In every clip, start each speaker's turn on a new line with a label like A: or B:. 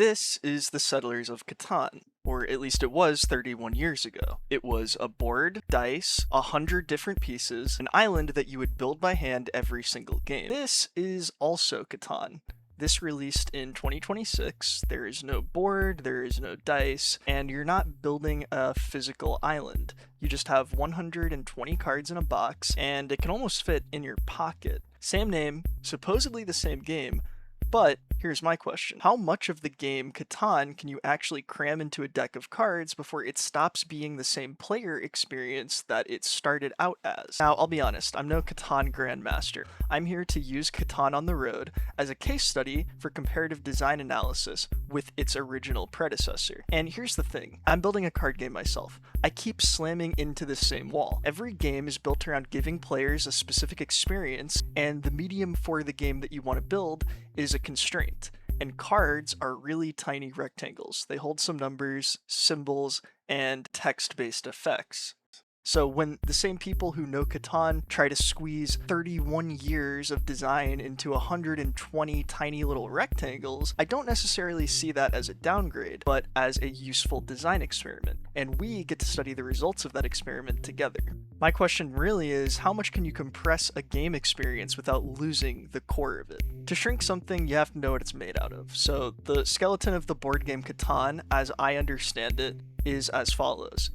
A: This is the Settlers of Catan, or at least it was 31 years ago. It was a board, dice, 100 different pieces, an island that you would build by hand every single game. This is also Catan. This released in 2026, there is no board, there is no dice, and you're not building a physical island. You just have 120 cards in a box, and it can almost fit in your pocket. Same name, supposedly the same game, but here's my question. How much of the game Catan can you actually cram into a deck of cards before it stops being the same player experience that it started out as? Now, I'll be honest, I'm no Catan Grandmaster. I'm here to use Catan on the Road as a case study for comparative design analysis with its original predecessor. And here's the thing, I'm building a card game myself. I keep slamming into the same wall. Every game is built around giving players a specific experience, and the medium for the game that you want to build is a constraint. And cards are really tiny rectangles. They hold some numbers, symbols, and text-based effects. So when the same people who know Catan try to squeeze 31 years of design into 120 tiny little rectangles, I don't necessarily see that as a downgrade, but as a useful design experiment. And we get to study the results of that experiment together. My question really is, how much can you compress a game experience without losing the core of it? To shrink something, you have to know what it's made out of. So the skeleton of the board game Catan, as I understand it, is as follows.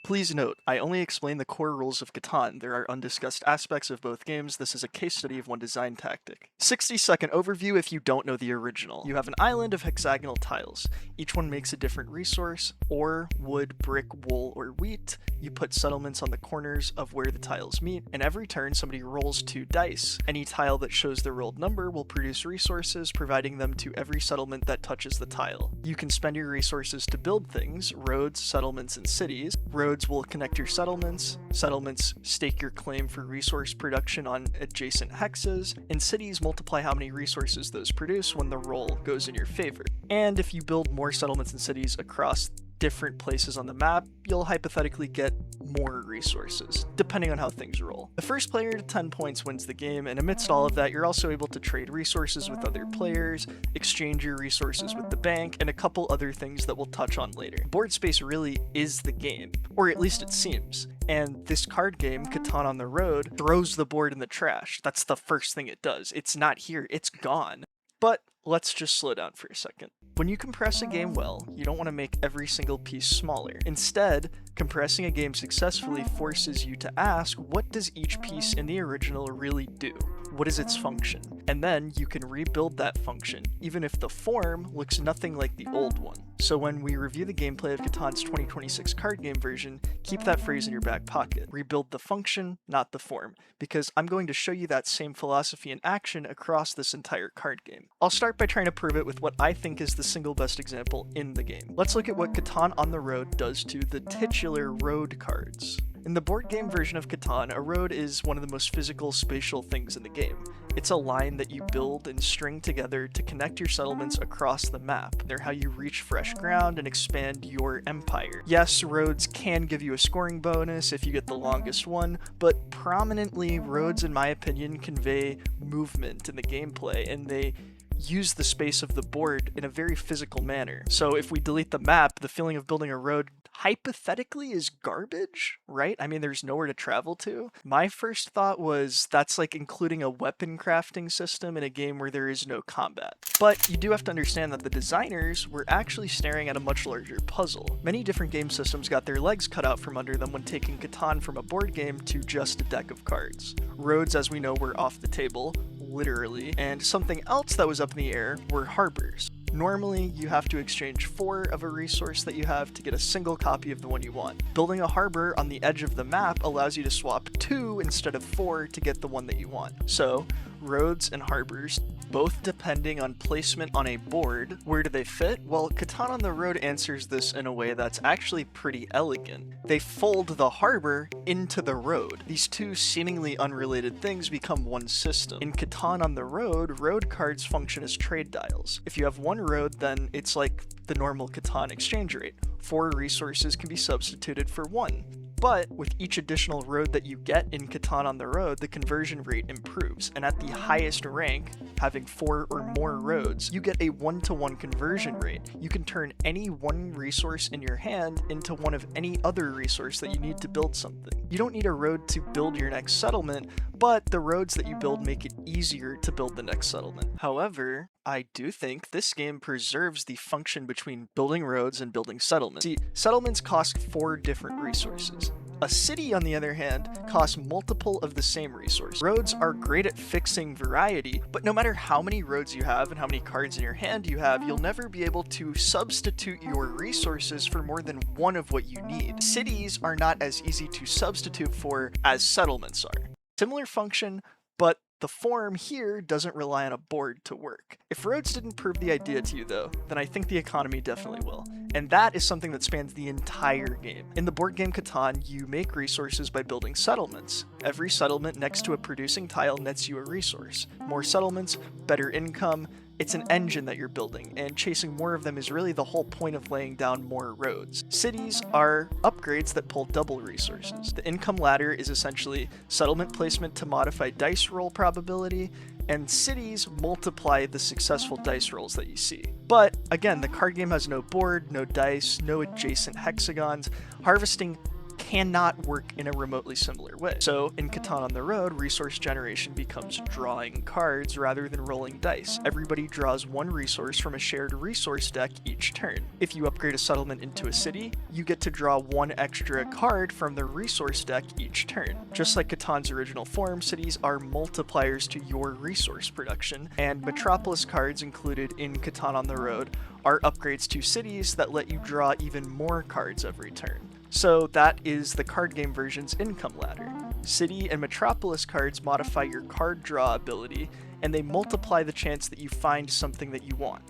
A: Please note, I only explain the core rules of Catan. There are undiscussed aspects of both games. This is a case study of one design tactic. 60-second overview if you don't know the original. You have an island of hexagonal tiles. Each one makes a different resource: ore, wood, brick, wool, or wheat. You put settlements on the corners of where the tiles meet, and every turn somebody rolls 2 dice. Any tile that shows the rolled number will produce resources, providing them to every settlement that touches the tile. You can spend your resources to build things: roads, settlements, and cities. Roads will connect your settlements, settlements stake your claim for resource production on adjacent hexes, and cities multiply how many resources those produce when the roll goes in your favor. And if you build more settlements and cities across different places on the map, you'll hypothetically get more resources, depending on how things roll. The first player to 10 points wins the game, and amidst all of that, you're also able to trade resources with other players, exchange your resources with the bank, and a couple other things that we'll touch on later. Board space really is the game, or at least it seems. And this card game, Catan on the Road, throws the board in the trash. That's the first thing it does. It's not here, it's gone. But let's just slow down for a second. When you compress a game well, you don't want to make every single piece smaller. Instead, compressing a game successfully forces you to ask, what does each piece in the original really do? What is its function? And then you can rebuild that function, even if the form looks nothing like the old one. So when we review the gameplay of Catan's 2026 card game version, keep that phrase in your back pocket. Rebuild the function, not the form, because I'm going to show you that same philosophy in action across this entire card game. I'll start by trying to prove it with what I think is the single best example in the game. Let's look at what Catan on the Road does to the titular road cards. In the board game version of Catan, a road is one of the most physical, spatial things in the game. It's a line that you build and string together to connect your settlements across the map. They're how you reach fresh ground and expand your empire. Yes, roads can give you a scoring bonus if you get the longest one, but prominently, roads, in my opinion, convey movement in the gameplay, and they use the space of the board in a very physical manner. So if we delete the map, the feeling of building a road hypothetically is garbage, right? I mean, there's nowhere to travel to. My first thought was that's like including a weapon crafting system in a game where there is no combat. But you do have to understand that the designers were actually staring at a much larger puzzle. Many different game systems got their legs cut out from under them when taking Catan from a board game to just a deck of cards. Roads, as we know, were off the table, literally, and something else that was up in the air were harbors. Normally, you have to exchange 4 of a resource that you have to get a single copy of the one you want. Building a harbor on the edge of the map allows you to swap 2 instead of 4 to get the one that you want. So, roads and harbors, both depending on placement on a board. Where do they fit? Well, Catan on the Road answers this in a way that's actually pretty elegant. They fold the harbor into the road. These two seemingly unrelated things become one system. In Catan on the Road, road cards function as trade dials. If you have one road, then it's like the normal Catan exchange rate. 4 resources can be substituted for 1. But with each additional road that you get in Catan on the Road, the conversion rate improves, and at the highest rank, having 4 or more roads, you get a 1-to-1 conversion rate. You can turn any one resource in your hand into one of any other resource that you need to build something. You don't need a road to build your next settlement, but the roads that you build make it easier to build the next settlement. However, I do think this game preserves the function between building roads and building settlements. See, settlements cost 4 different resources. A city, on the other hand, costs multiple of the same resource. Roads are great at fixing variety, but no matter how many roads you have and how many cards in your hand you have, you'll never be able to substitute your resources for more than one of what you need. Cities are not as easy to substitute for as settlements are. Similar function, but the form here doesn't rely on a board to work. If roads didn't prove the idea to you though, then I think the economy definitely will. And that is something that spans the entire game. In the board game Catan, you make resources by building settlements. Every settlement next to a producing tile nets you a resource. More settlements, better income. It's an engine that you're building, and chasing more of them is really the whole point of laying down more roads. Cities are upgrades that pull double resources. The income ladder is essentially settlement placement to modify dice roll probability, and cities multiply the successful dice rolls that you see. But again, the card game has no board, no dice, no adjacent hexagons. Harvesting cannot work in a remotely similar way. So in Catan on the Road, resource generation becomes drawing cards rather than rolling dice. Everybody draws one resource from a shared resource deck each turn. If you upgrade a settlement into a city, you get to draw one extra card from the resource deck each turn. Just like Catan's original form, cities are multipliers to your resource production, and Metropolis cards included in Catan on the Road are upgrades to cities that let you draw even more cards every turn. So that is the card game version's income ladder. City and Metropolis cards modify your card draw ability, and they multiply the chance that you find something that you want.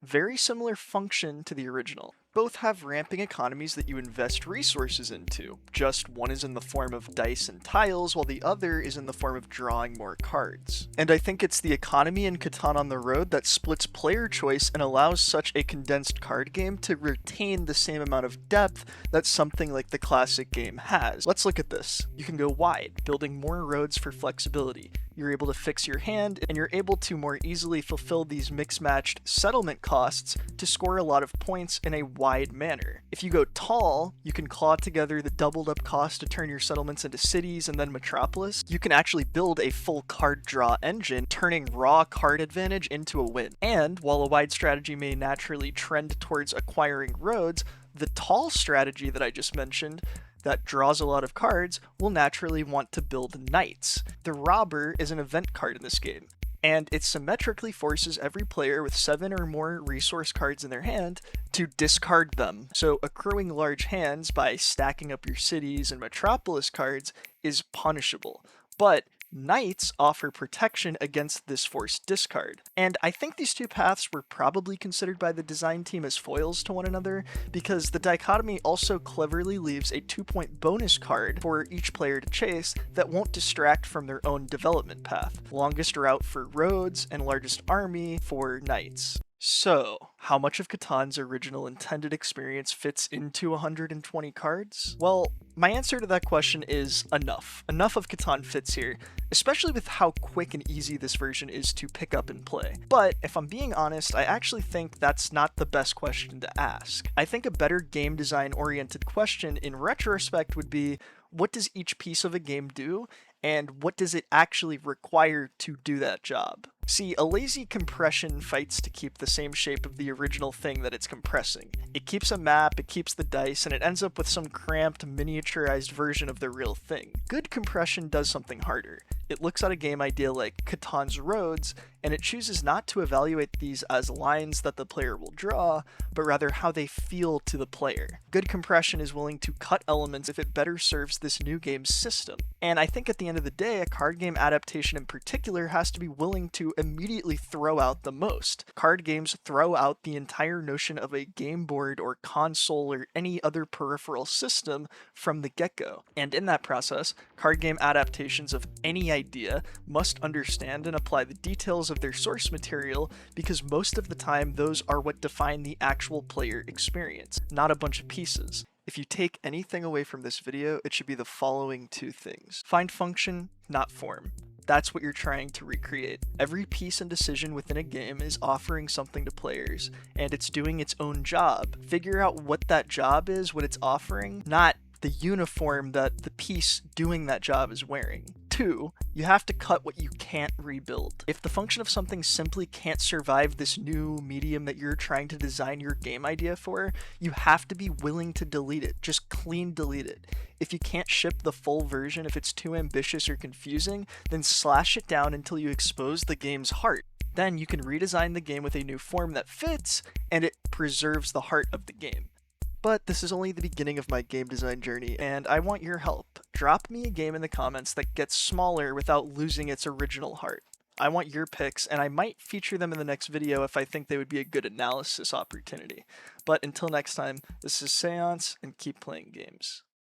A: Very similar function to the original. Both have ramping economies that you invest resources into, just one is in the form of dice and tiles, while the other is in the form of drawing more cards. And I think it's the economy in Catan on the Road that splits player choice and allows such a condensed card game to retain the same amount of depth that something like the classic game has. Let's look at this. You can go wide, building more roads for flexibility. You're able to fix your hand, and you're able to more easily fulfill these mix-matched settlement costs to score a lot of points in a wide manner. If you go tall, you can claw together the doubled up cost to turn your settlements into cities and then Metropolis. You can actually build a full card draw engine, turning raw card advantage into a win. And while a wide strategy may naturally trend towards acquiring roads, the tall strategy that I just mentioned that draws a lot of cards will naturally want to build knights. The Robber is an event card in this game, and it symmetrically forces every player with 7 or more resource cards in their hand to discard them. So accruing large hands by stacking up your cities and Metropolis cards is punishable. But knights offer protection against this forced discard. And I think these two paths were probably considered by the design team as foils to one another, because the dichotomy also cleverly leaves a 2-point bonus card for each player to chase that won't distract from their own development path. Longest route for roads and largest army for knights. So, how much of Catan's original intended experience fits into 120 cards? Well, my answer to that question is enough. Enough of Catan fits here, especially with how quick and easy this version is to pick up and play. But if I'm being honest, I actually think that's not the best question to ask. I think a better game design oriented question in retrospect would be, what does each piece of a game do, and what does it actually require to do that job? See, a lazy compression fights to keep the same shape of the original thing that it's compressing. It keeps a map, it keeps the dice, and it ends up with some cramped, miniaturized version of the real thing. Good compression does something harder. It looks at a game idea like Catan's roads, and it chooses not to evaluate these as lines that the player will draw, but rather how they feel to the player. Good compression is willing to cut elements if it better serves this new game's system. And I think at the end of the day, a card game adaptation in particular has to be willing to immediately throw out the most. Card games throw out the entire notion of a game board or console or any other peripheral system from the get-go. And in that process, card game adaptations of any idea must understand and apply the details of their source material, because most of the time those are what define the actual player experience, not a bunch of pieces. If you take anything away from this video, it should be the following two things. Find function, not form. That's what you're trying to recreate. Every piece and decision within a game is offering something to players, and it's doing its own job. Figure out what that job is, what it's offering, not the uniform that the piece doing that job is wearing. 2, you have to cut what you can't rebuild. If the function of something simply can't survive this new medium that you're trying to design your game idea for, you have to be willing to delete it. Just clean delete it. If you can't ship the full version, if it's too ambitious or confusing, then slash it down until you expose the game's heart. Then you can redesign the game with a new form that fits, and it preserves the heart of the game. But this is only the beginning of my game design journey, and I want your help. Drop me a game in the comments that gets smaller without losing its original heart. I want your picks, and I might feature them in the next video if I think they would be a good analysis opportunity. But until next time, this is Seance, and keep playing games.